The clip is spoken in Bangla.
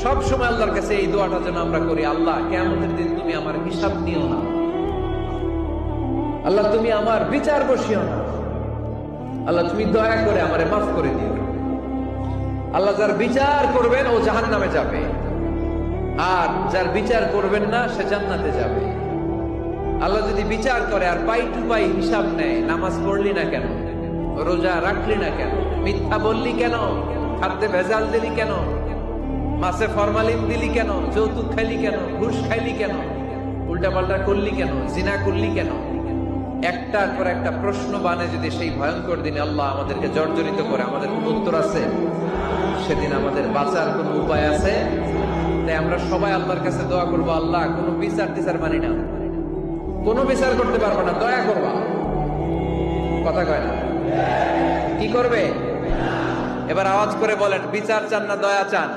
সব সময় আল্লাহর কাছে এই দোয়াটা যেন আমরা করি, আল্লাহ কিয়ামতের দিন তুমি আমার হিসাব নিও না, আল্লাহ তুমি আমার বিচার বসিও না, আল্লাহ তুমি দয়া করে আমারে মাফ করে দিও। আল্লাহ যার বিচার করবেন ও জাহান্নামে যাবে, আর যার বিচার করবেন না সে জান্নাতে যাবে। আল্লাহ যদি বিচার করে আর পাই টু পাই হিসাব নেয়, নামাজ পড়লি না কেন, রোজা রাখলি না কেন, মিথ্যা বললি কেন, খাদ্যে ভেজাল দিলি কেন, মাছে ফরমালিন দিলি কেন, যৌতুক খাইলি কেন, ঘুষ খাইলি কেন, উল্টাপাল্টা করলি কেন, জিনা করলি কেন, একটার পর একটা প্রশ্ন বানে যদি সেই ভয়ঙ্কর দিনে আল্লাহ আমাদেরকে জর্জরিত করে, আমাদের কোন উত্তর আছে? সেদিন আমাদের বাঁচার কোন উপায় আছে? তাই আমরা সবাই আল্লাহর কাছে দোয়া করবো, আল্লাহ কোনো বিচার টিচার মানি না, কোনো বিচার করতে পারবো না, দয়া করবা। কথা কয় না? কি করবে? এবার আওয়াজ করে বলেন, বিচার চান না দয়া চান?